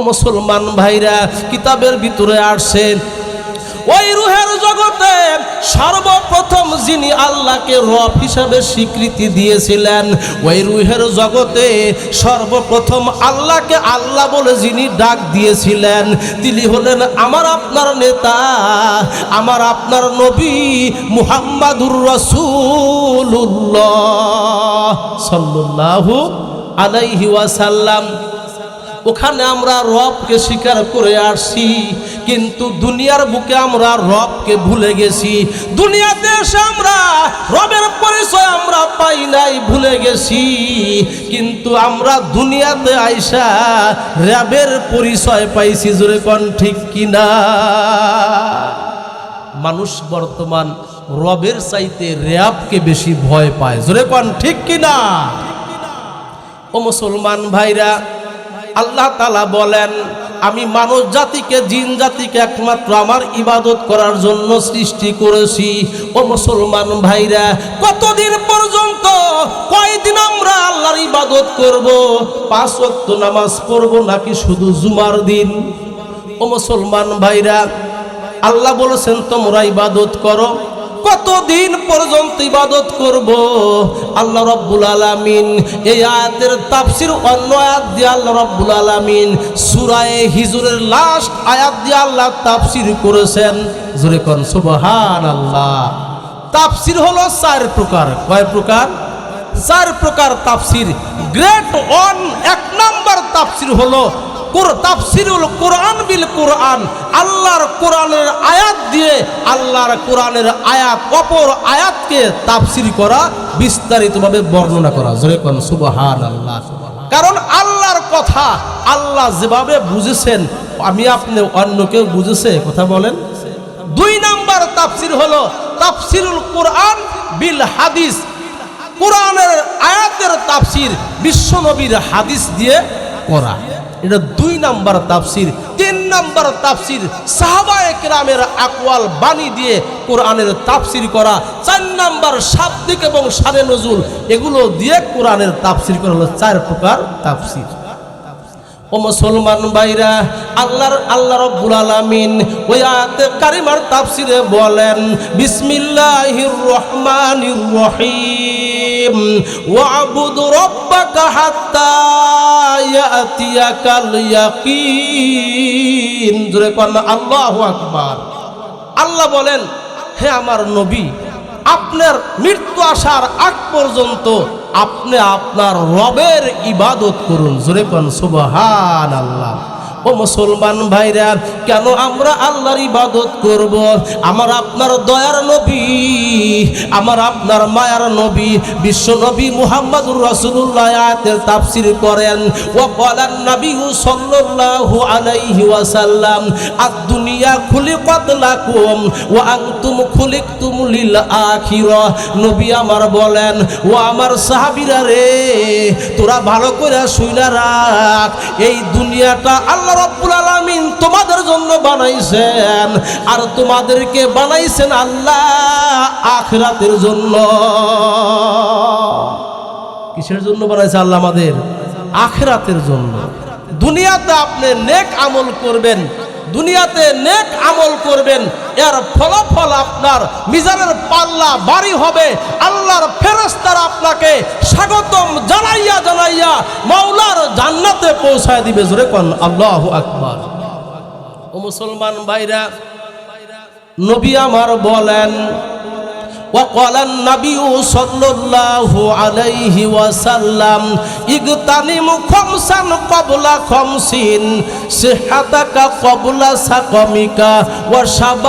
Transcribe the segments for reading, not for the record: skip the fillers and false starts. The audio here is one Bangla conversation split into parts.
মুসলমান ভাইরা, কিতাবের ভিতরে আসছে ওই রূহের জগতে সর্বপ্রথম যিনি আল্লাহকে রব হিসাবে স্বীকৃতি দিয়েছিলেন, ওই রূহের জগতে সর্বপ্রথম আল্লাহকে আল্লাহ বলে যিনি ডাক দিয়েছিলেন, তিনি হলেন আমার আপনার নেতা, আমার আপনার নবী মুহাম্মাদুর রাসূলুল্লাহ সাল্লাল্লাহু আলাইহি ওয়াসাল্লাম। ওখানে আমরা রবকে স্বীকার করে আসছি, কিন্তু দুনিয়ার বুকে আমরা রবকে ভুলে গেছি। দুনিয়াতে এসে আমরা রবের পরিচয় আমরা পাই নাই, ভুলে গেছি। কিন্তু আমরা দুনিয়াতে আইসা রবের পরিচয় পাইছি। জোরে কোন ঠিক কিনা? মানুষ বর্তমান রবের চাইতে রবকে বেশি ভয় পায়। জোরে কোন ঠিক কিনা? ও মুসলমান ভাইরা, আল্লাহ তাআলা বলেন আমি মানব জাতিকে, জিন জাতিকে একমাত্র আমার ইবাদত করার জন্য সৃষ্টি করেছি। ও মুসলমান ভাইরা, কতদিন পর্যন্ত, কয়দিন আমরা আল্লাহর ইবাদত করব? 5 ওয়াক্ত নামাজ পড়ব নাকি শুধু জুমার দিন? ও মুসলমান ভাইরা, আল্লাহ বলেছেন তোমরা ইবাদত করো। কতদিন পর্যন্ত ইবাদত করব? আল্লাহ রাব্বুল আলামিন এই আয়াতের তাফসীর অন্য আয়াত দিয়ে আল্লাহ রাব্বুল আলামিন সূরা হিজরের লাস্ট আয়াত দিয়ে আল্লাহ তাফসীর করেছেন। জোরে কোন সুবহানাল্লাহ। তাফসীর হলো 4 প্রকার। কয় প্রকার? 4 প্রকার তাফসীর। গ্রেট 1 এক নাম্বার তাফসীর হলো তাফসীরুল কোরআন বিল কোরআন। আল্লাহর কোরআনের আয়াত দিয়ে আল্লাহর কোরআনের আয়াত অপর আয়াতকে তাফসীর করা, বিস্তারিতভাবে বর্ণনা করা। জোরে কোন সুবহানাল্লাহ। কারণ আল্লাহর কথা আল্লাহ যেভাবে বুঝেছেন, আমি আপনি অন্য কেউ বুঝেছে? কথা বলেন। 2 নাম্বার তাফসীর হলো তাফসীরুল কোরআন বিল হাদিস। কোরআনের আয়াতের তাফসীর বিশ্ব নবীর হাদিস দিয়ে করা, এটা 2 নাম্বার তাফসীর। 3 নাম্বার তাফসীর সাহাবায়ে কেরামের আকওয়াল বাণী দিয়ে কোরআনের তাফসীর করা। 4 নাম্বার শাব্দিক এবং শানে নজুল, এগুলো দিয়ে কোরআনের তাফসীর করা হলো 4 প্রকার তাফসীর। ও মুসলমান ভাইরা, আল্লাহ রাব্বুল আলামিন ওই আয়াতে কারিমার তাফসীরে বলেন বিসমিল্লাহির রহমানির রহিম ওয়াবুদ রাব্বাকা হাত্তা ইয়াতিয়াকাল ইয়াকিন। জোরে কোন আল্লাহু আকবার। আল্লাহ বলেন হে আমার নবী, আপনার মৃত্যু আসার আগ পর্যন্ত আপনি আপনার রবের ইবাদত করুন। জোরে কোন সুবহানাল্লাহ। ও মুসলমান ভাইরা, কেন আমরা আল্লাহর ইবাদত করব? আমার আপনার দয়ার নবী, আমার আপনার মায়ার নবী বিশ্ব নবী মুহাম্মাদুর রাসূলুল্লাহ আয়াতের তাফসীর করেন ওয়া ক্বালান নবী সাল্লাল্লাহু আলাইহি ওয়াসাল্লাম আদ-দুনিয়া খুলিকাত লাকুম ওয়া আনতুম খুলিকতুম লিল আখিরাহ। নবী আমার বলেন, ও আমার সাহাবীরা রে, তোরা ভালো করে শুইনা রাখ, এই দুনিয়াটা আল্লাহ রাব্বুল আলামিন তোমাদের জন্য বানাইছেন, আর তোমাদেরকে বানাইছেন আল্লাহ আখিরাতের জন্য। কিসের জন্য বানাইছে আল্লাহ আমাদের? আখিরাতের জন্য। দুনিয়াতে আপনি নেক আমল করবেন, দুনিয়াতে নেক আমল করবেন, এর ফলাফল আপনার মিজানের পাল্লা ভারী হবে। আল্লাহর ফেরেশতারা আপনাকে স্বাগতম জানাইয়া জানাইয়া মাওলার জান্নাতে পৌঁছায় দিবে। জোরে কোন আল্লাহু আকবার। ও মুসলমান ভাইরা, নবী আমার বলেন وقال النبي صلى الله عليه وسلم اغتنم خمسا قبل خمسين صحتك قبل سقمك وشبابك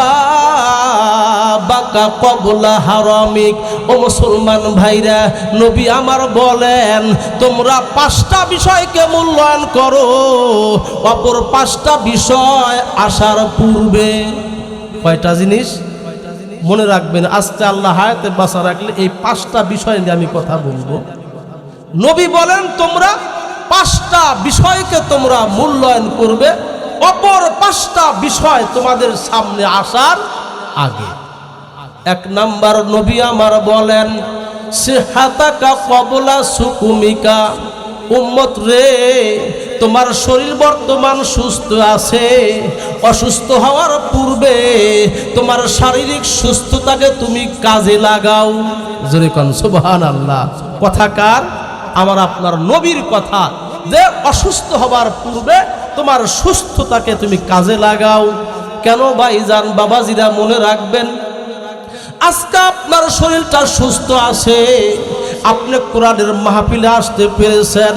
قبل حرامك। ও মুসলমান ভাইরা, নবী আমার বলেন তোমরা 5টা বিষয়কে মূল্যায়ন করো অপর 5টা বিষয় আসার পূর্বে। কয়টা জিনিস মনে রাখবেন? আজকে আল্লাহ হায়াতে বাঁচা রাখলে এই 5টা বিষয় নিয়ে আমি কথা বলবো। নবী বলেন তোমরা 5টা বিষয়কে তোমরা মূল্যায়ন করবে অপর 5টা বিষয় তোমাদের সামনে আসার আগে। 1 নাম্বার নবী আমার বলেন সিহাতাকা ক্বাবলা সুকুমিকা। উম্মত রে, তোমার শরীর বর্তমান সুস্থ আছে, অসুস্থ হওয়ার পূর্বে তোমার শারীরিক সুস্থতাকে তুমি কাজে লাগাও। জোরে কোন সুবহানাল্লাহ। কথা কার? আমার আপনার নবীর কথা, যে অসুস্থ হবার পূর্বে তোমার সুস্থতাকে তুমি কাজে লাগাও। কেন ভাইজান বাবাজিরা মনে রাখবেন, আজকে আপনার শরীরটা সুস্থ আছে, আপনি কোরআনের মাহফিলে আসতে পেরেছেন,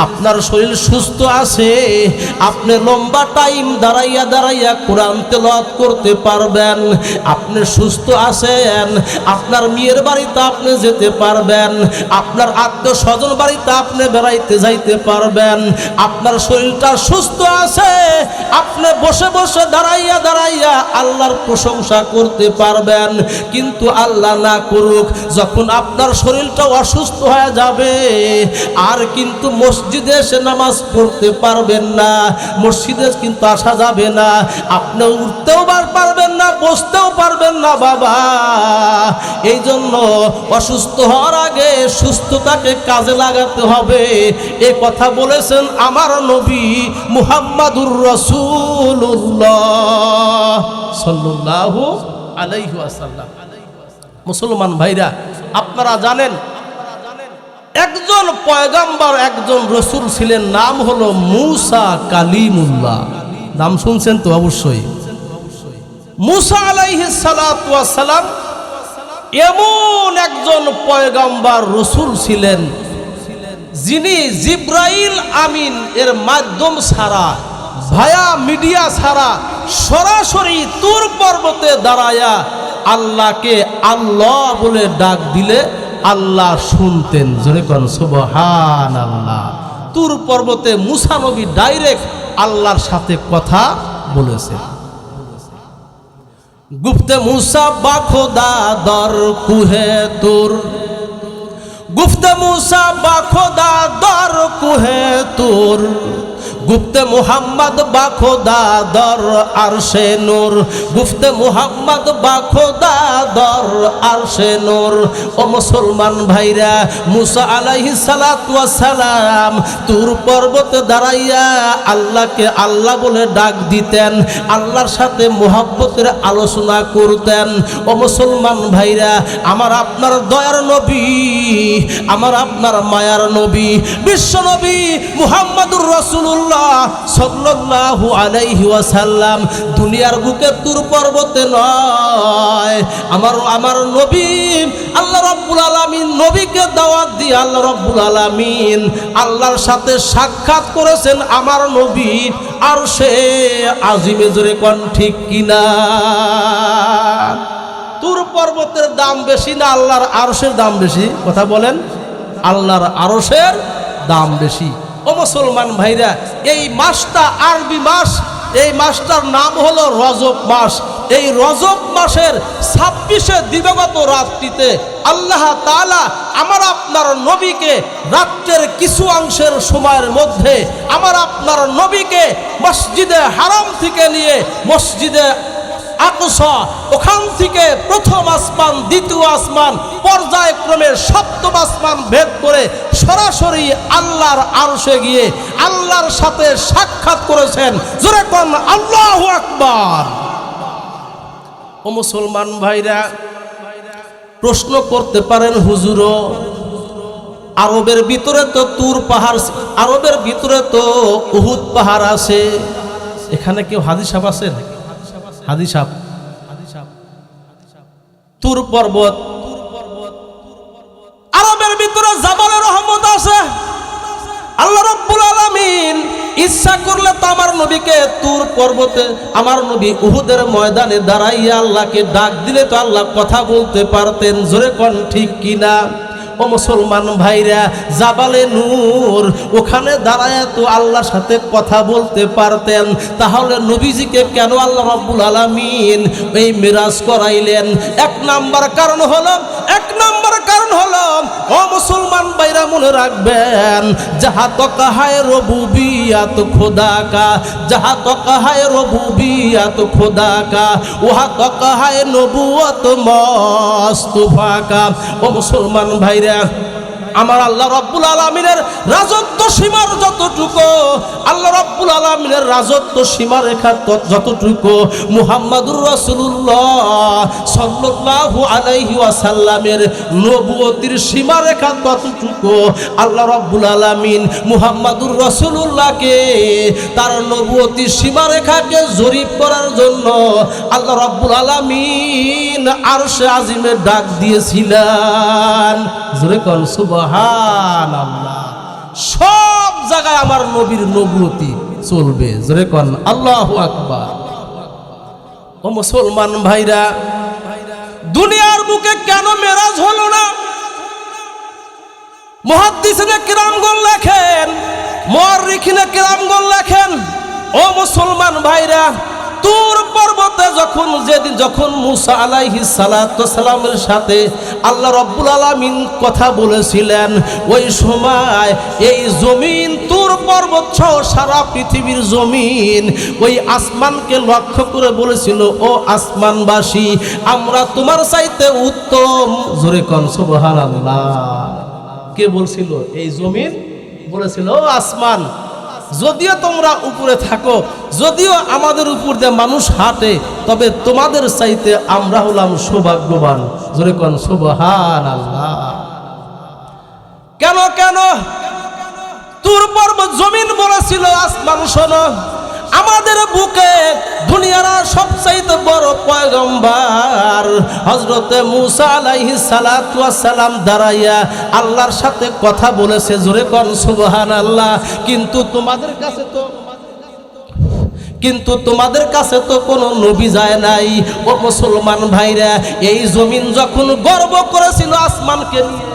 আপনার শরীর সুস্থ আছে, আপনি লম্বা টাইম দাঁড়াইয়া দাঁড়াইয়া কোরআন তেলাওয়াত করতে পারবেন, আপনি সুস্থ আছেন, আপনার মেয়ের বাড়িতে আপনি যেতে পারবেন, আপনার আত্মীয় স্বজন বাড়িতে আপনি বেড়াইতে যাইতে পারবেন, আপনার শরীরটা সুস্থ আছে, আপনি বসে বসে দাঁড়াইয়া দাঁড়াইয়া আল্লাহর প্রশংসা করতে পারবেন। কিন্তু আল্লাহ না করুক, যখন আপনার শরীরটা অসুস্থ হয়ে যাবে আর কিন্তু মসজিদে এসে নামাজ পড়তে পারবেন না, মসজিদে কিন্তু আসা যাবে না, আপনি উঠতেও পারবেন না, বসতেও পারবেন না বাবা। এই জন্য অসুস্থ হওয়ার আগে সুস্থতাকে কাজে লাগাতে হবে। এ কথা বলেছেন আমার নবী মুহাম্মাদুর রাসূলুল্লাহ সাল্লাল্লাহু আলাইহি ওয়াসাল্লাম। মুসলমান ভাইরা, আপনারা জানেন একজন পয়গম্বর, একজন রসুল ছিলেন, নাম হলো মুসা কালিমুল্লাহ। নাম শুনছেন তো অবশ্যই। মুসা আলাইহিস সালাতু ওয়াস সালাম এমন একজন পয়গম্বর রসুল ছিলেন, যিনি জিব্রাইল আমিন এর মাধ্যম ছাড়া, ভায়া মিডিয়া ছাড়া সরাসরি তুর পর্বতে দাঁড়ায়া আল্লাহকে আল্লাহ বলে ডাক দিলে আল্লাহ শুনতেন। জোরে কোন সুবহানাল্লাহ। তুর পর্বতে মুসা নবী ডাইরেক্ট আল্লাহর সাথে কথা বলেছে। গুফতে মুসা বা খোদা দর কুহে তুর, গুফতে মুসা বা খোদা দর কুহে তুর, গুফতে মুহাম্মদ বা খোদা দর আরশে নূর, গুফতে মুহাম্মদ বা খোদা দর আরশে নূর। ও মুসলমান ভাইরা, মুসা আলাইহিস সালাতু ওয়াস সালাম তুর পর্বতে দাঁড়াইয়া আল্লাহকে আল্লাহ বলে ডাক দিতেন, আল্লাহর সাথে মুহাব্বতের আলোচনা করতেন। ও মুসলমান ভাইরা, আমার আপনার দয়ার নবী, আমার আপনার মায়ার নবী, বিশ্ব নবী মুহাম্মাদুর রাসূলুল্লাহ সাল্লাল্লাহু আলাইহি ওয়াসাল্লাম দুনিয়ার বুকে তুর পর্বতে নয়, আমার নবী আল্লাহ রাব্বুল আলামিন নবীকে দাওয়াত দিয়ে আল্লাহ রাব্বুল আলামিন আল্লাহর সাথে সাক্ষাৎ করেছেন আমার নবী আরশে আজিমে। জোরে কোন ঠিক কিনা? তুর পর্বতের দাম বেশি না আল্লাহর আরশের দাম বেশি? কথা বলেন। আল্লাহর আরশের দাম বেশি। ও মুসলমান ভাইরা, এই মাসটা আরবি মাস, এই মাসটার নাম হলো রজব মাস। এই রজব মাসের 26শে দিবাগত রাত্রিতে আল্লাহ তাআলা আমার আপনার নবীকে রাত্রের কিছু অংশের সময়ের মধ্যে আমার আপনার নবীকে মসজিদে হারাম থেকে নিয়ে মসজিদে আকসা, ওখান থেকে প্রথম আসমান, দ্বিতীয় আসমান, পর্যায়ক্রমে সপ্তম আসমান ভেদ করে সরাসরি আল্লাহর আরশে গিয়ে আল্লাহর সাথে সাক্ষাৎ করেছেন। জোরে কোন আল্লাহু আকবার। ও মুসলমান ভাইরা, প্রশ্ন করতে পারেন হুজুরও, আরবের ভিতরে তো তুর পাহাড়, আরবের ভিতরে তো উহুদ পাহাড় আছে, এখানে কেউ হাদিস সাহেব আছেন? হাদিস সাহেব, তুর পর্বত, আরবের ভিতরে জাবালে রহমত আছে। আল্লাহ রাব্বুল আলামিন ইচ্ছা করলে তো আমার নবীকে তুর পর্বতে, আমার নবী উহুদের ময়দানে দাঁড়াইয়া আল্লাহকে ডাক দিলে তো আল্লাহ কথা বলতে পারতেন। জোরে কোন ঠিক কিনা? ও মুসলমান ভাইরা, জাবালে নূর, ওখানে দাঁড়ায় তো আল্লাহর সাথে কথা বলতে পারতেন। তাহলে নবীজিকে কেন আল্লাহ রাব্বুল আলামিন এই মিরাজ করাইলেন? এক নাম্বার কারণ হলো, ও মুসলমান ভাইরা মনে রাখবেন, যাহা তো কাহায় রবুবিয়াত খোদা কা, যাহা তো কাহায় রবুবিয়াত খোদা কা, ওহা তো কাহায় নবুয়ত মুস্তাফা কা। ও মুসলমান ভাইরা, আমার আল্লাহ রাব্বুল আলামিনের রাজত্ব সীমার যতটুকু, আল্লাহ রাব্বুল আলামিনের রাজত্ব সীমারেখা যতটুকু, মুহাম্মাদুর রাসূলুল্লাহ সাল্লাল্লাহু আলাইহি ওয়াসাল্লামের নবুয়তির সীমারেখা ততটুকু আল্লাহ রাব্বুল আলামিন মুহাম্মাদুর রাসূলুল্লাহকে তার নবুয়তির সীমারেখাকে জরিপ করার জন্য আল্লাহ রাব্বুল আলামিন আরশে আজিমে ডাক দিয়েছিলেন। জোরে কোন সুবহানাল্লাহ। সব জায়গায় আমার নবীর নবুয়তি চলবে। জোরে কোন আল্লাহু আকবার। ও মুসলমান ভাইরা, দুনিয়ার বুকে কেন মেরাজ হলো না? মুহাদ্দিসিনে কিরামগণ লেখেন, মুআররিখিনে কিরামগণ লেখেন, ও মুসলমান ভাইরা, তুর পর্বতে যখন মুসা আলাইহিস সালাতু সালামের সাথে আল্লাহ রাব্বুল আলামিন কথা বলেছিলেন, ওই সময় এই জমিন তুর পর্বত সহ সারা পৃথিবীর জমিন ওই আসমানকে লক্ষ্য করে বলেছিল, ও আসমানবাসী, আমরা তোমার চাইতে উত্তম। জোরে কোন সুবহানাল্লাহ। কে বলছিল? এই জমিন বলেছিল, ও আসমান, যদিও তোমরা উপরে থাকো, যদিও আমাদের উপর দিয়ে মানুষ হাঁটে, তবে তোমাদের চাইতে আমরা হলাম সৌভাগ্যবান। জোরে কোন সুবহানাল্লাহ। কেন কেন তুর পর্বত জমিন বলেছিল, আসমান শোনো, আমাদের বুকে দুনিয়ার সবচাইতে বড় পয়গম্বর হযরতে মুসা আলাইহিস সালাতু ওয়াস সালাম দাঁড়াইয়া আল্লাহর সাথে কথা বলেছে। জোরে কোন সুবহানাল্লাহ। কিন্তু তোমাদের কাছে তো কোনো নবী যায় নাই। ও মুসলমান ভাইরা, এই জমিন যখন গর্ব করেছিল আসমানকে নিয়ে,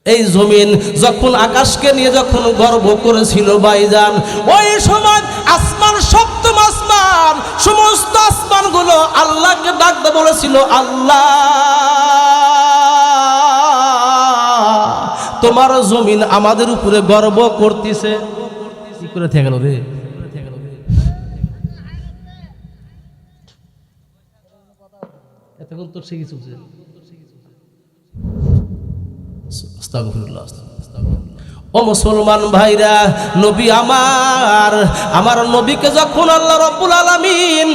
এই জমিন যখন আকাশকে নিয়ে যখন গর্ব করেছিল ভাইজান, ওই সময় আসমান, সপ্তম আসমান, সমস্ত আসমানগুলো আল্লাহকে ডাকতে বলেছিল, আল্লাহ, তোমার জমিন আমাদের উপরে গর্ব করতেছে। কি করে থেকে গেল রে? এতক্ষণ তোর শিখি চলছে। ও মুসলমান ভাইরা, নবী আমার নবীকে যখন আল্লাহ রাব্বুল আলামিন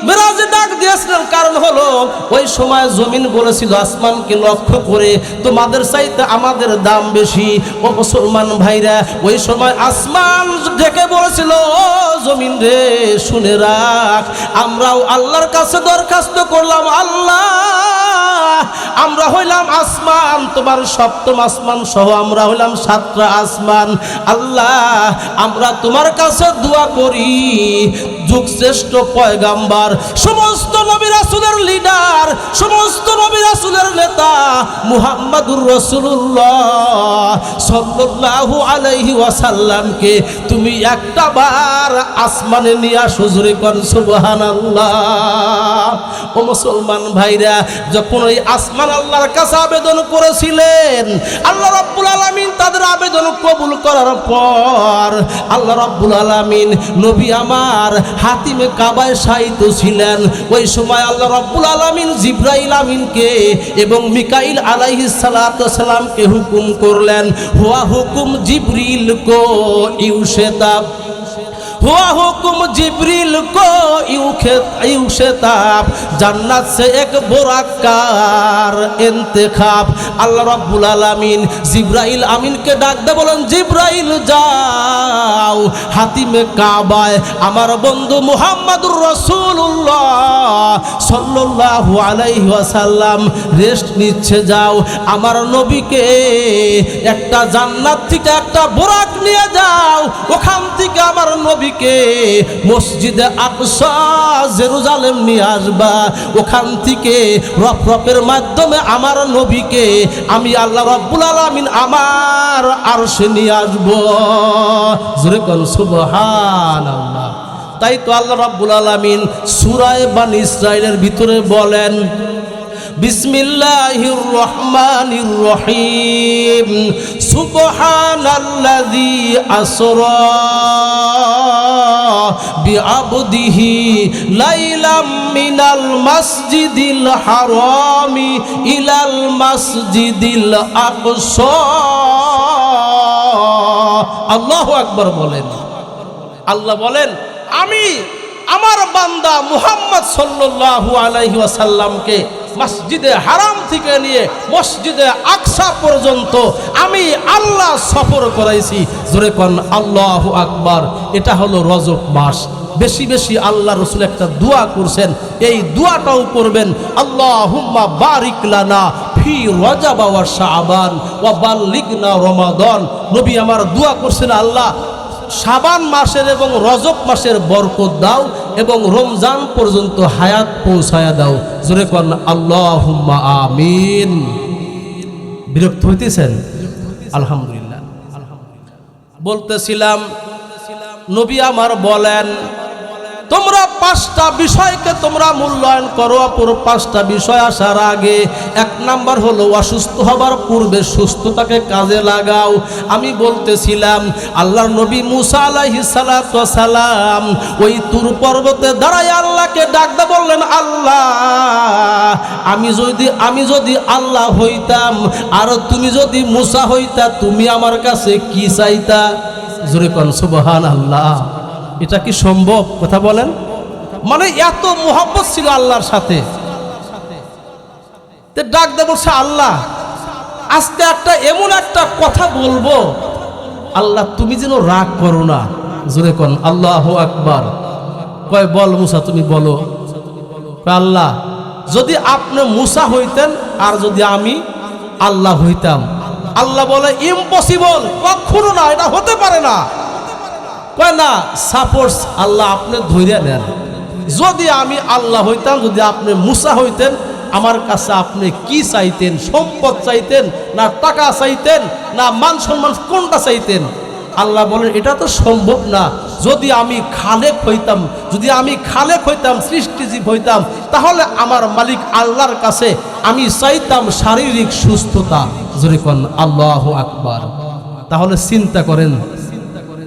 মেরাজে ডাক দিয়েছিলেন, কারণ হলো ওই সময় জমিন বলেছিল আসমানকে লক্ষ্য করে, তোমাদের চাইতে আমাদের দাম বেশি। ও মুসলমান ভাইরা, ওই সময় আসমান ডেকে বলেছিল, ও জমিন রে, শুনে রাখ, আমরাও আল্লাহর কাছে দরখাস্ত করলাম, আল্লাহ, আমরা হইলাম আসমান, তোমার সপ্তম আসমান সহ আমরা হইলাম 7টা আসমান। আল্লাহ, আমরা তোমার কাছে দোয়া করি, যুগ শ্রেষ্ঠ পয়গাম্বার, সমস্ত নবী রাসূলের লিডার, সমস্ত নবী রাসূলের নেতা মুহাম্মাদুর রাসূলুল্লাহ সাল্লাল্লাহু আলাইহি ওয়াসাল্লামকে তুমি একটা বার আসমানে নিয়ে আসো। জোরে কোন সুবহানাল্লাহ। ও মুসলমান ভাইরা, যখন ওই আসমান আল্লাহর কাছে আবেদন করেছিলেন, আল্লাহ রাব্বুল আলামিন তাদের আবেদন কবুল করার পর আল্লাহ রাব্বুল আলামিন নবী আমার হাতিমে কাবায় শায়িত ছিলেন। ওই সময় আল্লাহ রাব্বুল আলামিন জিবরাইল আমিনকে এবং মিকাইল আলাইহিস সালাতু সালামকে হুকুম করলেন, হুয়া হুকুম জিবরিল কো ইউশেতাব, हुआ हुकुम जिब्रील को यूशताब, जन्नत से एक बुराकार इंतखाब। अल्लाह रब्बुल आलमीन जिब्राइल आमीन के डाक दे बोलें, जिब्राइल जाओ हातिमे काबाय आमार बंधु मुहम्मदुर रसूलुल्लाह सल्लल्लाहु आलाइहि ওয়াসাল্লাম রেস্ট নিচ্ছে, যাও আমার নবীকে একটা জান্নাত থেকে একটা বুরাক নিয়ে যাও, ওখান থেকে আমার নবী মসজিদে আকসা জেরুজালেম নিয়ে আসবা, ওখান থেকে রফরফের মাধ্যমে আমার নবীকে আমি আল্লাহ রাব্বুল আলামিন আমার আরশে নিয়ে আসবো। জোরে কোন সুবহানাল্লাহ। তাই তো আল্লাহ রাব্বুল আলামিন সূরা বানী ইসরাঈলের ভিতরে বলেন, বিসমিল্লাহির রহমানির রহিম সুবহানাল্লাযী আসরা বিআবদিহি লাইলাম মিনাল মাসজিদিল হারামি ইলাল মাসজিদিল আকসা। আল্লাহু আকবার বলেন। আল্লাহ বলেন, আমি আমার বান্দা মুহাম্মদ সাল্লাল্লাহু আলাইহি ওয়াসাল্লামকে মসজিদে হারাম থেকে নিয়ে মসজিদে আকসা পর্যন্ত আমি আল্লাহ সফর করাইছি। জোরে কোন আল্লাহু আকবার। এটা হলো রজব মাস। বেশি বেশি আল্লাহ রসুল একটা দোয়া করছেন, এই দোয়াটাও করবেন, আল্লাহুম্মা বারিক লানা ফি রজব ওয়া শাবান ওয়া বাল্লিগনা রমাদান। নবী আমার দোয়া করছেন, আল্লাহ শাবান মাসের এবং রজব মাসের বরকত দাও এবং রমজান পর্যন্ত হায়াত পৌঁছায়া দাও। জোরে কোন আল্লাহুম্মা আমিন। বিরক্ত হইতেছেন? আলহামদুলিল্লাহ। বলতেছিলাম, নবী আমার বলেন, তোমরা 5টা বিষয়কে তোমরা মূল্যায়ন করো। অপর 5টা বিষয় আসার আগে 1 নাম্বার হলো অসুস্থ হবার পূর্বে সুস্থতাকে কাজে লাগাও। আমি বলতেছিলাম, আল্লাহর নবী মুসা আলাইহিস সালাতু ওয়াস সালাম ওই তুর পর্বতে দাঁড়ায় আল্লাহকে ডাকতে বললেন, আল্লাহ আমি যদি আল্লাহ হইতাম আর তুমি যদি মুসা হইতা, তুমি আমার কাছে কি চাইতা? জোরে কোন সুবহানাল্লাহ। এটা কি সম্ভব? কথা বলেন। মানে এত মোহাব্বত ছিল আল্লাহর সাথে। ডাক দে বলছে, আল্লাহ আজকে এমন একটা কথা বলবো, আল্লাহ তুমি যেন রাগ করো না। জোরে কোন আল্লাহু আকবার। কয় বল মুসা, তুমি বলো। আল্লাহ যদি আপনি মুসা হইতেন আর যদি আমি আল্লাহ হইতাম। আল্লাহ বলে, ইম্পসিবল, কখনো না, এটা হতে পারে না। কয় না, সাপোজ আল্লাহ আপনি ধৈর্য নেন, যদি আমি আল্লাহ হইতাম, যদি আপনি মুসা হইতেন, আমার কাছে আপনি কি চাইতেন? সম্পদ চাইতেন না টাকা চাইতেন না মান সম্মান, কোনটা চাইতেন? আল্লাহ বলেন, এটা তো সম্ভব না। যদি আমি খালেক হইতাম, সৃষ্টিজীব হইতাম, তাহলে আমার মালিক আল্লাহর কাছে আমি চাইতাম শারীরিক সুস্থতা। জোরে কোন আল্লাহু আকবার। তাহলে চিন্তা করেন,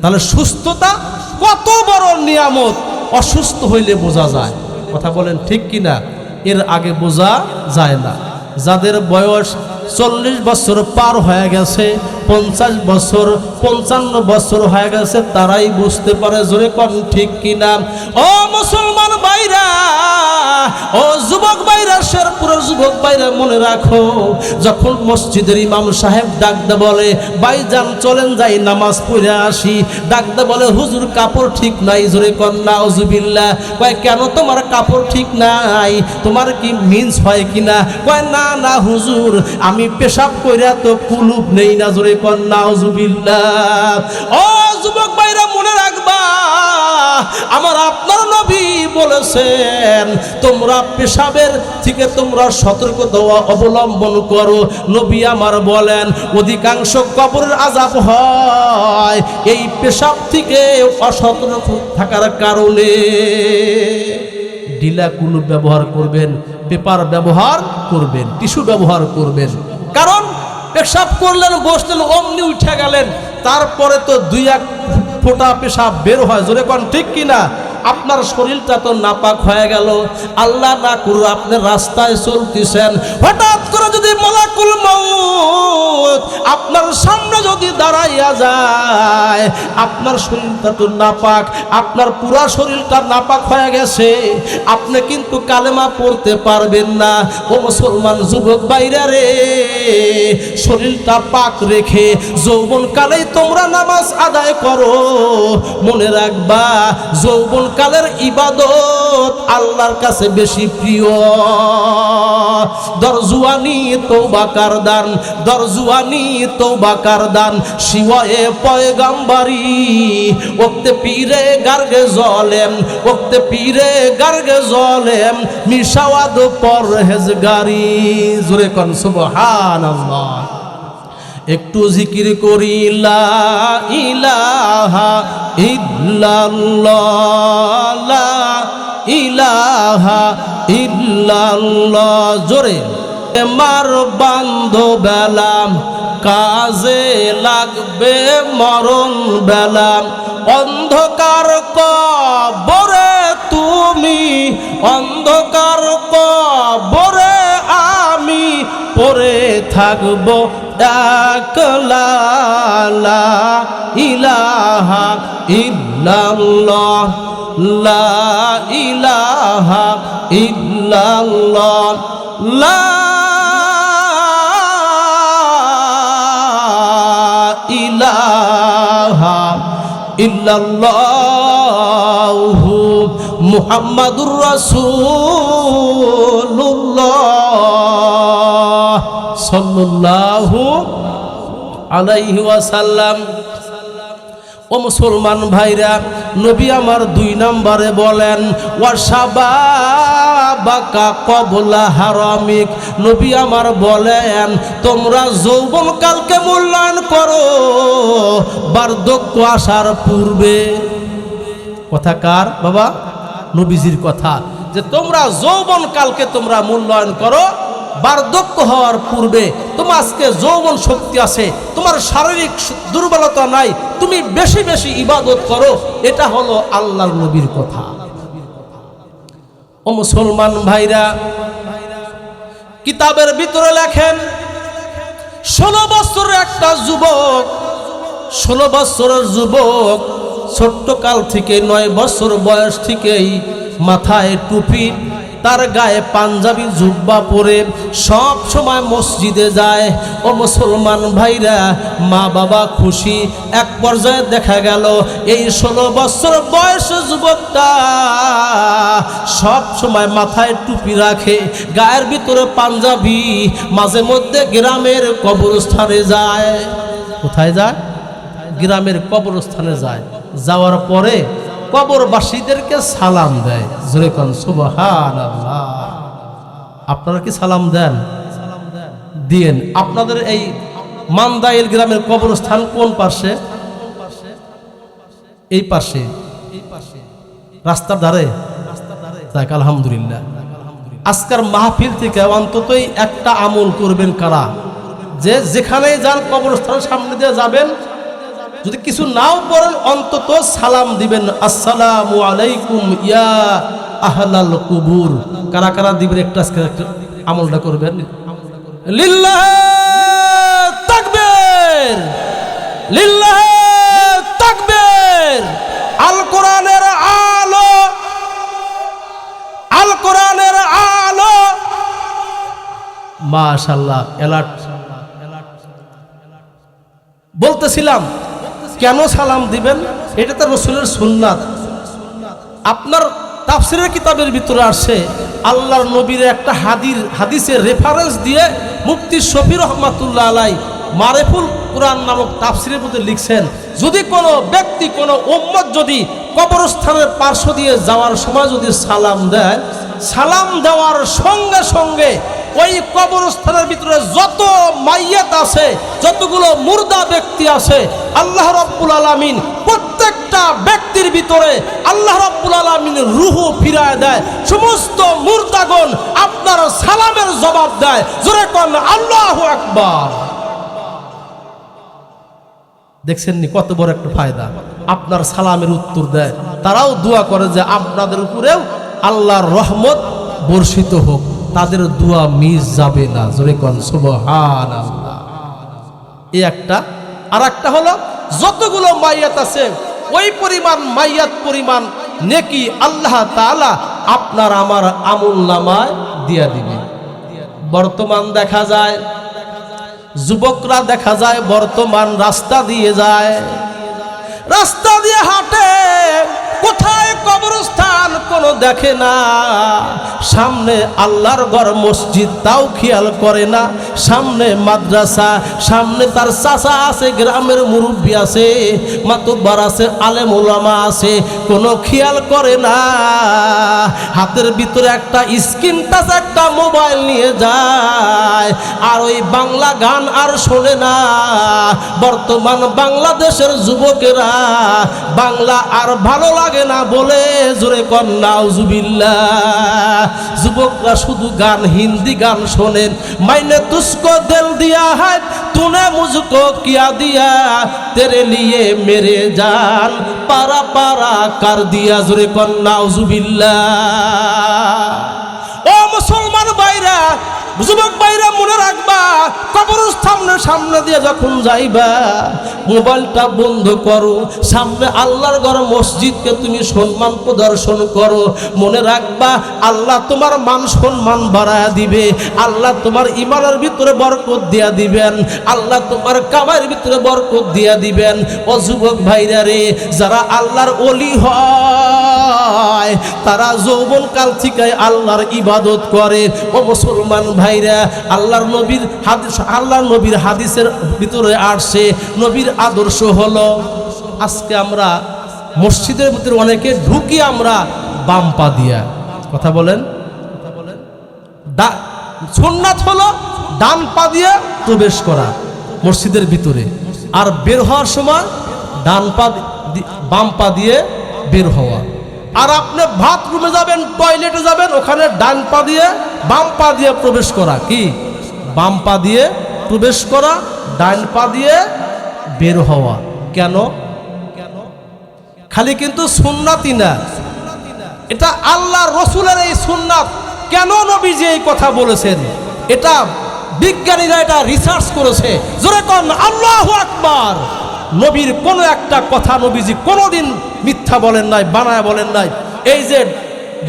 তাহলে সুস্থতা কত বড় নিয়ামত, অসুস্থ হইলে বোঝা যায়। কথা বলেন ঠিক কিনা? এর আগে বোঝা যায় না। যাদের বয়স 40 বছর পার হয়ে গেছে, 50 বছর 55 বছর হয়ে গেছে, তারাই বুঝতে পারে। জোরে কোন ঠিক কিনা? ও মুসলমান ভাইরা, ও যুবক ভাইরা, শেরপুরের যুবক ভাইরা, মনে রাখো, যখন মসজিদের ইমাম সাহেব ডাকতে বলে, ভাইজান চলেন যাই নামাজ পড়ে আসি, ডাকতে বলে, হুজুর কাপড় ঠিক নাই। জোরে কোন নাউজুবিল্লাহ। কয় কেন তোমার কাপড় ঠিক নাই? তোমার কি মিন্স হয় কিনা? কয় না না হুজুর, আমি পেশাব কইরা তো কুলুপ নেই না। জোরে কোন নাউজুবিল্লাহ। ও যুবক ভাইরা, মনে রাখবা, আমার আপনার নবী বলেছেন, তোমরা পেশাবের থেকে তোমরা সতর্কতা অবলম্বন করো। নবী আমার বলেন, অধিকাংশ কবরের আযাব হয় এই পেশাব থেকে অসতর্ক থাকার কারণে। ঢিলা কুলুপ ব্যবহার করবেন, পেপার ব্যবহার করবেন, টিস্যু ব্যবহার করবেন। কারণ পেশাব করলেন, বসলেন, অমনি উঠে গেলেন, তারপরে তো 2-1 ফোঁটা পেশাব বের হয়। জোরে কোন ঠিক কিনা? আপনার শরীরটা তো নাপাক হয়ে গেল। আল্লাহ না করুন আপনি রাস্তায় চলতেছেন, হঠাৎ করে যদি মালাকুল মউত আপনার সামনে যদি দাঁড়াইয়া যায়, আপনার শরীরটা তো নাপাক, আপনার পুরা শরীরটা নাপাক হয়ে গেছে, আপনি কিন্তু কালেমা পড়তে পারবেন না। ও মুসলমান যুবক ভাইরা রে, শরীরটা পাক রেখে যৌবনকালেই তোমরা নামাজ আদায় করো। মনে রাখবা, যৌবনকালের ইবাদত আল্লাহর কাছে বেশি প্রিয়। দরজুয়ানি তওবা কারদান, দরজুয়ানি তওবা কারদান, শিওয়ে পয়গাম্বারি, ওক্তে পীরে গার্গে জলেম, ওক্তে পীরে গার্গে জলেম, মিশাওয়াদ পরহেজগারি। জোরে কোন সুবহানাল্লাহ। একটু জিকির করি, লা ইলাহা ইল্লাল্লাহ, লা ইলাহা ইল্লাল্লাহ। জোরে মার বান্ধব বেলাম কাজে লাগবে মরণ বেলা, অন্ধকার কবরে তুমি, অন্ধকার কবরে আমি পড়ে থাকবো একলা, লা ইলাহা ইল্লাল্লাহ, লা ইলাহা ইল্লাল্লাহ, লা ইলাহা ইল্লাল্লাহু মুহাম্মাদুর রাসূলুল্লাহ সাল্লাল্লাহু আলাইহি ওয়াসাল্লাম। ও মুসলমান ভাইরা, নবী আমার 2 নম্বরে বলেন ওয়াশাবাবাকা ক্বাবলা হারামিক। নবী আমার বলেন তোমরা যৌবনকালকে মূল্যায়ন করো বার্ধক্য আসার পূর্বে। কথা কার বাবা? নবীজির কথা, যে তোমরা যৌবনকালকে তোমরা মূল্যায়ন করো বার্ধক্য হওয়ার পূর্বে। তোমার আজকে যৌবন শক্তি আছে, তোমার শারীরিক দুর্বলতা নাই, তুমি বেশি বেশি ইবাদত করো। এটা হলো আল্লাহর নবীর কথা। ও মুসলমান ভাইরা, কিতাবের ভিতরে লেখেন 16 বছরের একটা যুবক, 16 বছরের যুবক ছোট্ট কাল থেকে 9 বছর বয়স থেকেই মাথায় টুপি, তার গায়ে পাঞ্জাবি জুব্বা পরে সব সময় মসজিদে যায়। ও মুসলমান ভাইরা, মা বাবা খুশি। এক পর্যায়ে দেখা গেল এই 16 বছর বয়সের যুবকটা সব সময় মাথায় টুপি রাখে, গায়ের ভিতরে পাঞ্জাবি, মাঝে মধ্যে গ্রামের কবরস্থানে যায়। কোথায় যায়? গ্রামের কবরস্থানে যায়। যাওয়ার পরে কবরবাসীদেরকে সালাম দেয়। জোরে কোন সুবহানাল্লাহ। আপনারা কি সালাম দেন? দিয়েন। আপনাদের এই মান্দাইল গ্রামের কবরস্থান কোন পাশে? এই পাশে, রাস্তার ধারে। যাক আলহামদুলিল্লাহ। আজকের মাহফিল থেকে অন্ততই একটা আমল করবেন কারা, যে যেখানেই যান কবরস্থানের সামনে দিয়ে যাবেন, যদি কিছু নাও পড়েন অন্তত সালাম দিবেন, আসসালামু আলাইকুম ইয়া আহলাল কুবুর। কারা কারা দিবেন একটা আমলটা করবেন। লিল্লাহি তাকবীর, লিল্লাহি তাকবীর। আল কোরআনের আলো, আল কোরআনের আলো। মাশাআল্লাহ। এলার্ট বলতেছিলাম কেন সালাম দিবেন, এটা তো রাসূলের সুন্নাত। আপনার তাফসীরের কিতাবের ভিতরে আসে আল্লাহর নবীর একটা হাদিসের রেফারেন্স দিয়ে মুফতি শফি রহমাতুল্লাহ আলাই মারেফুল কুরআন নামক তাফসীরের মধ্যে লিখছেন, যদি কোনো ব্যক্তি কোনো উম্মত যদি কবরস্থানের পার্শ্ব দিয়ে যাওয়ার সময় যদি সালাম দেয়, সালাম দেওয়ার সঙ্গে সঙ্গে ওই কবরস্থানের ভিতরে যত মাইয়াত আছে, যতগুলো মুর্দা ব্যক্তি আছে, আল্লাহ রাব্বুল আলামিন প্রত্যেকটা ব্যক্তির ভিতরে আল্লাহ রাব্বুল আলামিন রূহ ফিরায় দেয়। সমস্ত মুর্দাগণ আপনার সালামের জবাব দেয়। জোরে কোন আল্লাহু আকবার। দেখছেন নি কত বড় একটা ফায়দা? আপনার সালামের উত্তর দেয়। তারাও দোয়া করে যে আপনাদের উপরেও আল্লাহর রহমত বর্ষিত হোক, তাদের দোয়া মিস যাবে না। জোরে কোন সুবহানাল্লাহ। এই একটা। আর একটা হলো যতগুলো মাইয়াত আছে ওই পরিমাণ মাইয়াত পরিমাণ নেকি আল্লাহ তাআলা আপনার আমার আমলনামায় দিয়া দিবে। বর্তমান দেখা যায় যুবকরা দেখা যায় বর্তমান রাস্তা দিয়ে যায়, রাস্তা দিয়ে হাঁটে, কোথায় কবরস্থান কোনো দেখে না, সামনে আল্লাহর ঘর মসজিদ তাও খেয়াল করে না, সামনে মাদ্রাসা, সামনে তার চাচা আছে, গ্রামের মুরব্বী আছে, মাতব্বার আছে, আলেম ওলামা আছে, কোনো খেয়াল করে না। হাতের ভিতরে একটা স্ক্রিন টাচ একটা মোবাইল নিয়ে যায়, আর ওই বাংলা গান আর শোনে না। বর্তমান বাংলাদেশের যুবকেরা বাংলা আর ভালো লাগে না বলে জোরে কর নাউজুবিল্লাহ। যুবকরা শুধু গান, হিন্দি গান শোনেন। মাইনে তুসকো দিল দিয়া है तूने मुझको किया दिया तेरे लिए मेरे जान पारा पारा कर दिया। जोरे कन नाउजुबिल्लाह। ও মুসলমান ভাইরা, যুবক ভাইরা, মনে রাখবা, কবরস্থানের সামনে দিয়ে যখন যাইবা মোবাইলটা বন্ধ করো। সামনে আল্লাহর ঘর মসজিদকে তুমি সম্মান প্রদর্শন করো। মনে রাখবা, আল্লাহ তোমার মান সম্মান বাড়ায়া দিবে। আল্লাহ তোমার ইমানের ভিতরে বরকত দিয়া দিবেন। আল্লাহ তোমার কামাইয়ের ভিতরে বরকত দিয়া দিবেন। ও যুবক ভাইরা রে, যারা আল্লাহর ওলি হয় তারা যৌবন কাল থেকে আল্লাহর ইবাদত করে। ও মুসলমান ভাইরা, আল্লাহর নবীর হাদিসের ভিতরে আসছে, নবীর আদর্শ হলো, আজকে আমরা মসজিদের ভিতরে অনেকে ঢুকি আমরা বাম পা দিয়া। কথা বলেন। সুন্নাত হলো ডান পা দিয়ে প্রবেশ করা মসজিদের ভিতরে, আর বের হওয়ার সময় বাম পা দিয়ে বের হওয়া। আর আপনি বাথরুমে যাবেন, টয়লেটে যাবেন, ওখানে ডান পা দিয়ে বাম পা দিয়ে প্রবেশ করা। কি? বাম পা দিয়ে প্রবেশ করা, ডান পা দিয়ে বের হওয়া। কেন? খালি কিন্তু সুন্নাতই না, এটা আল্লাহ রসুলের এই সুন্নাত। কেন নবীজি এই কথা বলেছেন? এটা বিজ্ঞানীরা এটা রিসার্চ করেছে। জোরে কোন আল্লাহু আকবার। নবীর কোনো একটা কথা নবীজি কোনোদিন মিথ্যা বলেন নাই, বানায় বলেন নাই। এই যে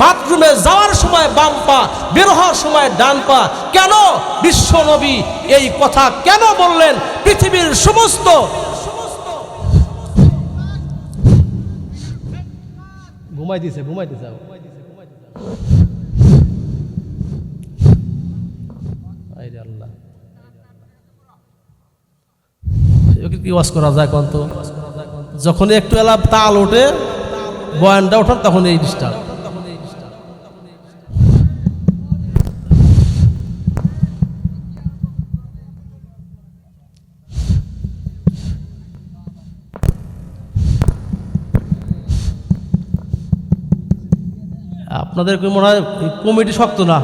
বাথরুমে যাওয়ার সময় বাম পা, বের হওয়ার সময় ডান পা, কেন বিশ্ব নবী এই কথা কেন বললেন? পৃথিবীর সমস্ত ঘুমাইতেছে আল্লাহ, কি ওয়াজ করা যায় কোন? তো যখন একটু এলা তাল ওঠে, বয়ানটা ওঠার, তখন এই ডিস্টার্ব। আপনাদের মনে হয় কমিটি শক্ত না?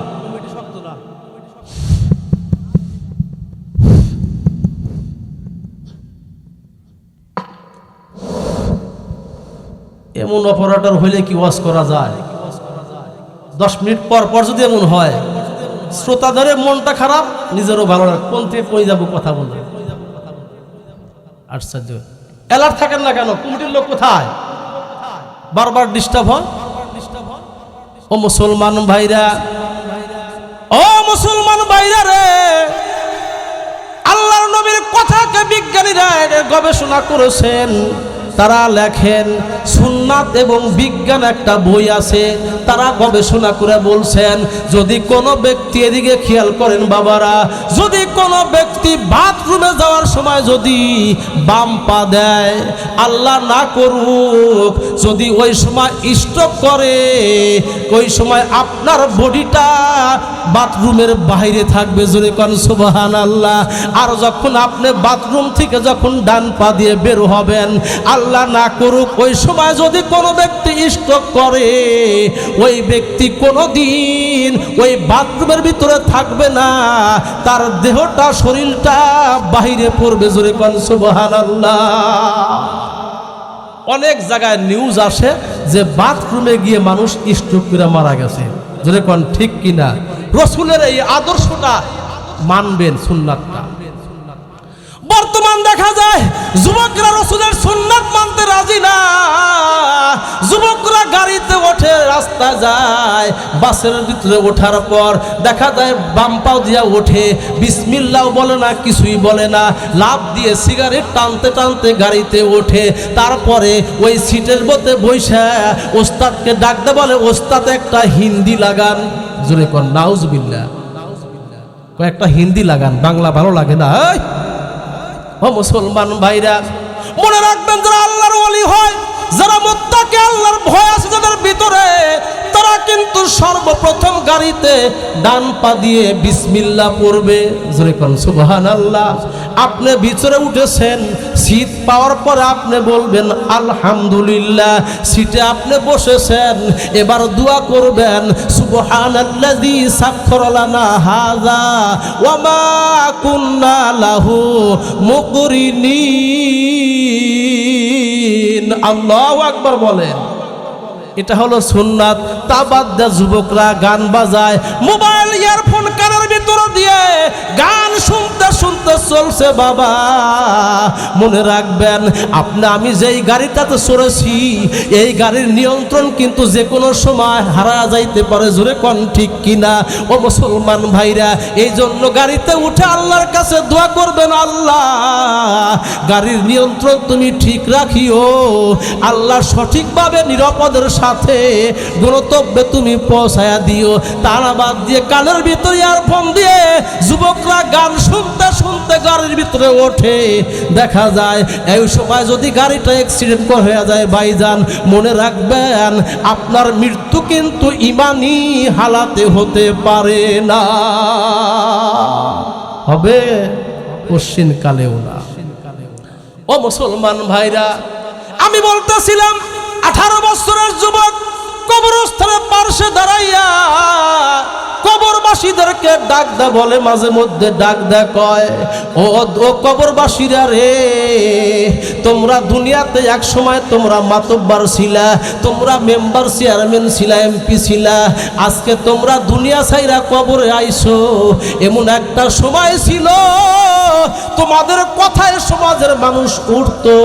এমন অপারেটর হইলে কি ওয়াজ করা যায়? 10 মিনিট পর পর যদি এমন হয়, শ্রোতাদের মনটা খারাপ, নিজেরও ভালো লাগে, কোন থেকে কই যাবো কথা বলবো। আশ্চর্য। অ্যালার্ট থাকেন না কেন? কমিটির লোক কোথায়? বারবার ডিস্টার্ব হয়। ও মুসলমান ভাইরা, ও মুসলমান ভাইরা রে, আল্লাহর নবীর কথাকে বিজ্ঞানীরা গবেষণা করেছেন। তারা লেখেন, সুন্নাত এবং বিজ্ঞান একটা বই আছে, তারা গবেষণা করে বলছেন, যদি কোনো ব্যক্তি, এদিকে খেয়াল করেন বাবারা, যদি কোনো ব্যক্তি বাথরুমে যাওয়ার সময় যদি বাম পা দেয়, আল্লাহ না করুক, যদি ওই সময় স্ট্রোক করে, ওই সময় আপনার বডিটা বাথরুমের বাইরে থাকবে। জোরে কোন সুবহানাল্লাহ। আর যখন আপনি বাথরুম থেকে যখন ডান পা দিয়ে বের হবেন, আল্লাহ না করুক, ওই সময় যদি কোনো ব্যক্তি স্ট্রোক করে, ওই ব্যক্তি কোনোদিন ওই বাথরুমের ভিতরে থাকবে না, তার দেহটা, শরীরটা বাহিরে পড়বে। জোরে কোন সুবহানাল্লাহ। অনেক জায়গায় নিউজ আসে যে বাথরুমে গিয়ে মানুষ স্ট্রোক করে মারা গেছে। জোরে কোন ঠিক কিনা? রসুলের এই আদর্শটা মানবেন, সুন্নাতটা। বর্তমান দেখা যায় যুবকরা রসুলের সুন্নাত মানতে রাজি না। যুবকরা গাড়িতে ওঠে, রাস্তা যায়, বাসের ভিতরে ওঠার পর দেখা যায় বাম পাও দিয়া ওঠে, বিসমিল্লাহ বলে না, কিছুই বলে না, লাফ দিয়ে সিগারেট টানতে টানতে গাড়িতে ওঠে। তারপরে ওই সিটের মধ্যে বৈশা ওস্তাদকে ডাকতে বলে, ওস্তাদ একটা হিন্দি লাগান। জোরে কর নাউজুবিল্লাহ। কয়েকটা হিন্দি লাগান, বাংলা ভালো লাগে না। ও মুসলমান ভাইরা, মনে রাখবেন, যারা আল্লাহর ওলি হয়, যারা মুত্তাকি, আল্লাহর ভয় আছে যাদের ভিতরে, তারা কিন্তু সর্বপ্রথম গাড়িতে ডান পা দিয়ে বিসমিল্লাহ পড়বে। জোরে কোন সুবহানাল্লাহ। আপনি ভিতরে উঠেছেন, সিট পাওয়ার পর আপনি বলবেন আলহামদুলিল্লাহ। সিটে আপনি বসেছেন, এবার দোয়া করবেন সুবহানাল্লাযী সাখখারা লানা হাযা ওয়া মা কুন্না লাহু মুকরিনিন। আল্লাহু আকবার বলেন। এটা হলো সুন্নাত। তা বাদ দিয়ে যুবকরা গান বাজায়, মোবাইল ইয়ারফোন কানের ভিতরে দিয়ে গান শুনতে শুনতে চলছে। বাবা মনে রাখবেন, আমি যেই গাড়িটাতে চড়েছি এই গাড়ির নিয়ন্ত্রণ কিন্তু যে কোনো সময় হারা যাইতে পারে। জোরে কোন ঠিক কিনা ও মুসলমান ভাইরা? এই জন্য গাড়িতে উঠে আল্লাহর কাছে দোয়া করবেন, আল্লাহ গাড়ির নিয়ন্ত্রণ তুমি ঠিক রাখিও, আল্লাহ সঠিকভাবে নিরাপদের সাথে গন্তব্যে তুমি পৌঁছায়া দিও। তারা বাদ দিয়ে কানের ভিতরে ইয়ারফোন দিয়ে যুবকরা গান শুনতে শুনতে গাড়ির ভিতরে ওঠে। দেখা যায় এই সময় যদি গাড়িটা অ্যাক্সিডেন্ট হয়ে যায় ভাইজান, মনে রাখবেন আপনার মৃত্যু কিন্তু ইমানি হালাতে হতে পারে না, হবে কশিন কালেও না। ও মুসলমান ভাইরা, আমি বলতেছিলাম 18 বছরের যুবক কবরস্থানের পাশে দাঁড়াইয়া কবরবাসীদেরকে ডাক দে বলে, মাঝে মধ্যে ডাক দে কয়, ও কবরবাসীরা রে, তোমরা দুনিয়াতে এক সময় তোমরা মাতব্বার ছিলা, তোমরা মেম্বার চেয়ারম্যান ছিলা, এমপি ছিলা, আজকে তোমরা দুনিয়া ছাইরা কবরে আইছো। এমন একটা সময় ছিল তোমাদের কথায় সমাজের মানুষ উঠতো,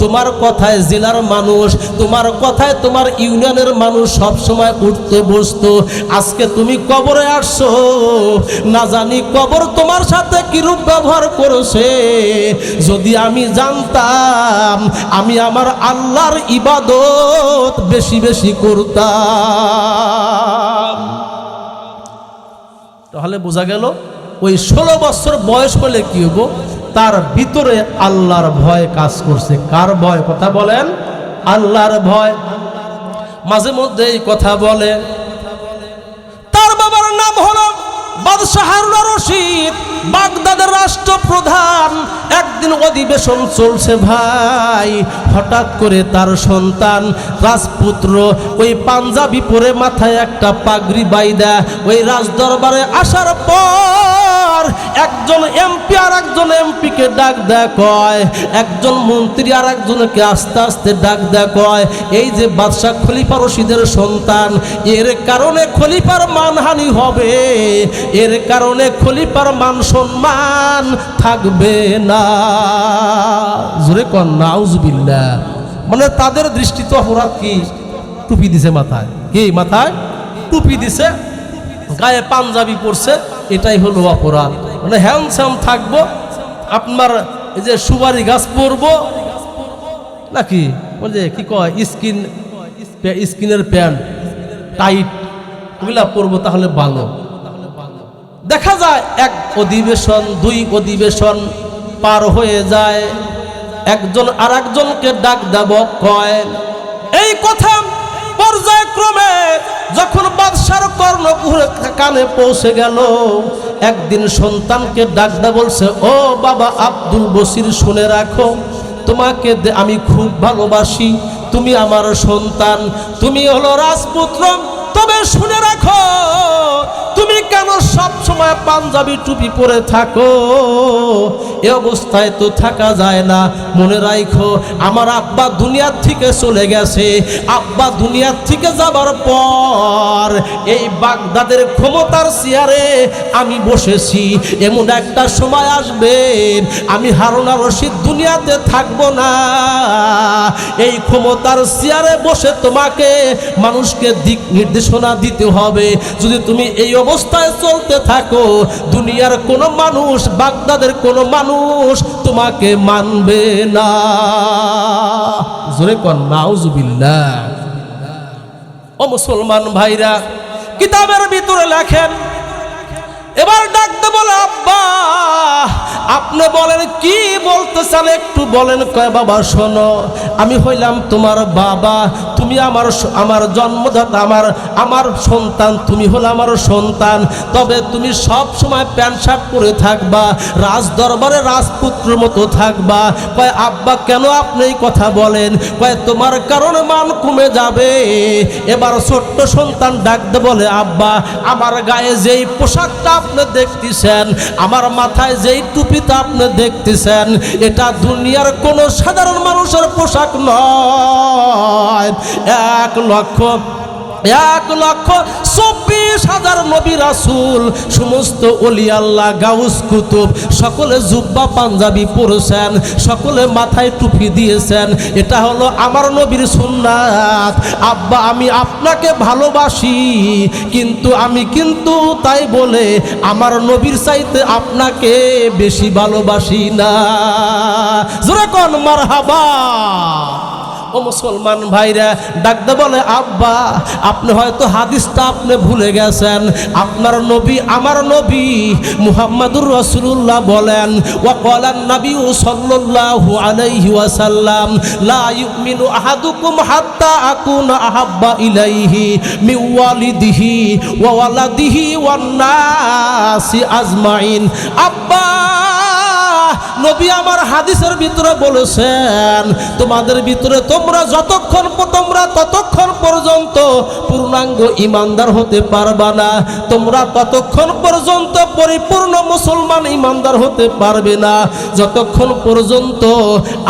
তোমার কথায় জেলার মানুষ, তোমার কথায় তোমার ইউনিয়নের মানুষ সব সময় উঠতে বসতো। আজকে তুমি কবরে আসছো, না জানি কবর তোমার সাথে কিরূপ ব্যবহার করেছে। যদি আমি জানতাম, আমি আমার আল্লাহর ইবাদত বেশি বেশি করতাম। তাহলে বোঝা গেল ওই 16 বছর বয়স হলে কি হবো, তার ভিতরে আল্লাহর ভয় কাজ করছে। কার ভয়? কথা বলেন, আল্লাহর ভয়। মাঝে মধ্যে এই কথা বলে, তার বাবার নাম হলো বাদশাহ হারুন রশিদ, বাগদাদের রাষ্ট্রপ্রধান। একদিন অধিবেশন চলছে ভাই, হঠাৎ করে তার সন্তান রাজপুত্র ওই পাঞ্জাবি পরে মাথায় একটা পাগড়ি বাইদা ওই রাজদরবারে আসার পর একজন এমপি আর একজন এমপিকে ডাক দেয় কয়, একজন মন্ত্রী আর একজনকে আস্তে আস্তে ডাক দেয় কয়, এই যে বাদশাহ খলিফা রশিদের সন্তান, এর কারণে খলিফার মানহানি হবে, এর কারণে খলিফার মান সম্মান থাকবে না। জোরে কন নাউজুবিল্লাহ। মানে তাদের দৃষ্টিতে অপরাধ কি? টুপি দিছে মাথায়, কি মাথায় টুপি দিছে, গায়ে পাঞ্জাবি পরছে, এটাই হলো অপরাধ। মানে হ্যান্ডসাম থাকবো, আপনার এই যে সুপারি গাছ পরবো নাকি, যে কি কয় স্কিনের প্যান্ট টাইট ওগুলা পরবো, তাহলে ভালো। দেখা যায় এক অধিবেশন, 2 অধিবেশন পার হয়ে যায়, একজন আর একজনকে ডাক দেব কয়। এই কথা পর্যায়ক্রমে যখন বাদশার কর্ণকুহরে কানে পৌঁছে গেল, একদিন সন্তানকে ডাক দেব বলছে, ও বাবা আব্দুল বসির, শুনে রাখো, তোমাকে আমি খুব ভালোবাসি, তুমি আমার সন্তান, তুমি হলো রাজপুত্র, তবে শুনে রাখো, তুমি কেন সব সময় পাঞ্জাবি টুপি পরে থাকো? এ অবস্থায় তো থাকা যায় না। মনে রাখো, আমার আব্বা দুনিয়ার থেকে চলে গেছে, আব্বা দুনিয়ার থেকে যাবার পর এই বাগদাদের ক্ষমতার চেয়ারে আমি বসেছি। এমন একটা সময় আসবে আমি হারুন রশিদ দুনিয়াতে থাকবো না, এই ক্ষমতার চেয়ারে বসে তোমাকে মানুষকে দিক নির্দেশনা দিতে হবে। যদি তুমি এই অবস্থায় চলতে থাকো, দুনিয়ার কোনো মানুষ, বাগদাদের কোনো মানুষ তোমাকে মানবে না। জোরে কোন নাউজুবিল্লাহ। ও মুসলমান ভাইরা, কিতাবের ভিতরে লেখেন এবার ডাকতে বলে আব্বা আপনি বলেন কি বলতে চান একটু বলেন। কয় বাবা শোনো, আমি হইলাম তোমার বাবা, তুমি আমার জন্মদাতা, আমার সন্তান, তুমি হলো আমার সন্তান। তবে তুমি সব সময় প্যান্ট শার্ট পরে থাকবা, রাজ দরবারে রাজপুত্রের মতো থাকবা। কয় আব্বা কেন আপনি এই কথা বলেন? কয় তোমার কারণে মান কমে যাবে। এবার ছোট্ট সন্তান ডাকতে বলে আব্বা আমার গায়ে যেই পোশাকটা আপনি দেখতেছেন, আমার মাথায় যেই টুপিটা আপনি দেখতেছেন, এটা দুনিয়ার কোনো সাধারণ মানুষের পোশাক নয়। 1,24,000 নবী রাসূল, সমস্ত ওলি আল্লাহ, গাউস কুতুব সকলে জুব্বা পাঞ্জাবি পরেছেন, সকলে মাথায় টুপি দিয়েছেন। এটা হলো আমার নবীর সুন্নাত। আব্বা আমি আপনাকে ভালোবাসি, কিন্তু আমি তাই বলে আমার নবীর চাইতে আপনাকে বেশি ভালোবাসি না। জোরে কোন মারহাবা। ও মুসলমান ভাইরা ডাকতে বলে আব্বা আপনি হয়তো হাদিসটা আপনি ভুলে গেছেন। আপনার নবী আমার নবী মুহাম্মাদুর রাসূলুল্লাহ বলেন ওয়াকালান নবী সাল্লাল্লাহু আলাইহি ওয়াসাল্লাম লা ইউমিনু আহাদুকুম হাত্তা আকুনা আহাব্বা ইলাইহি মিন ওয়ালিদিহি ওয়া ওয়ালাদিহি ওয়ান নাসি আজমাইন। আব্বা নবী আমার হাদিসের ভিতরে বলেছেন তোমাদের ভিতরে তোমরা ততক্ষণ পর্যন্ত পূর্ণাঙ্গ ঈমানদার হতে পারবা না, তোমরা ততক্ষণ পর্যন্ত পরিপূর্ণ মুসলমান ঈমানদার হতে পারবে না যতক্ষণ পর্যন্ত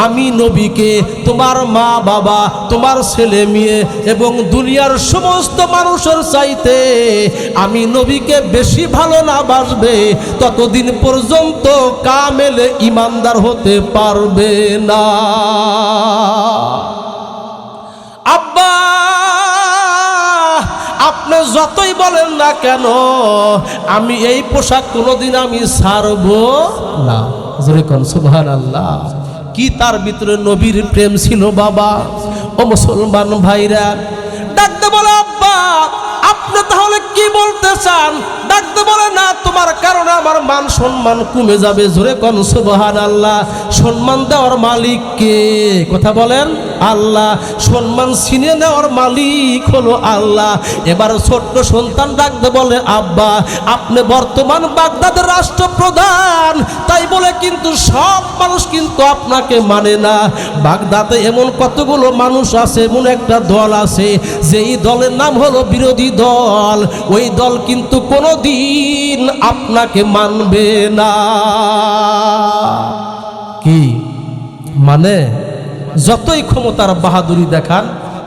আমি নবীকে তোমার মা বাবা, তোমার ছেলে মেয়ে এবং দুনিয়ার সমস্ত মানুষের চাইতে আমি নবীকে বেশি ভালো না বাসবে ততদিন পর্যন্ত কামেলে ঈমানদার হতে পারবে না। আব্বা আপনি যতই বলেন না কেন আমি এই পোশাক কোনোদিন আমি ছাড়বো না। জোরে কোন সুবহানাল্লাহ। কি তার ভিতরে নবীর প্রেম ছিল বাবা। ও মুসলমান ভাইরা ডাকতে বলে আব্বা আপনি তাহলে কি বলতে চান? ডাকতে বলে না তোমার কারণে আমার মান সম্মান কমে যাবে। জোরে কোন সুবহানাল্লাহ। সম্মান দেওয়ার মালিক কে? কথা বলেন আল্লাহ। সম্মান ছিনিয়ে নেওয়ার মালিক হলো আল্লাহ। এবার ছোট্ট সন্তান ডাকতে বলে আব্বা আপনি বর্তমান বাগদাদের রাষ্ট্রপ্রধান, তাই বলে কিন্তু সব মানুষ কিন্তু আপনাকে মানে না। বাগদাদে এমন কতগুলো মানুষ আছে, এমন একটা দল আছে যেই দলের নাম হলো বিরোধী দল। ওই দল কিন্তু কোনোদিন আপনাকে মানবে না। কি মানে? যতই ক্ষমতার বাহাদুরি দেখান,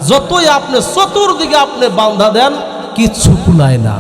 যতই আপনি চতুর্দিকে আপনি বান্ধা দেন, কিচ্ছু কুলায় না।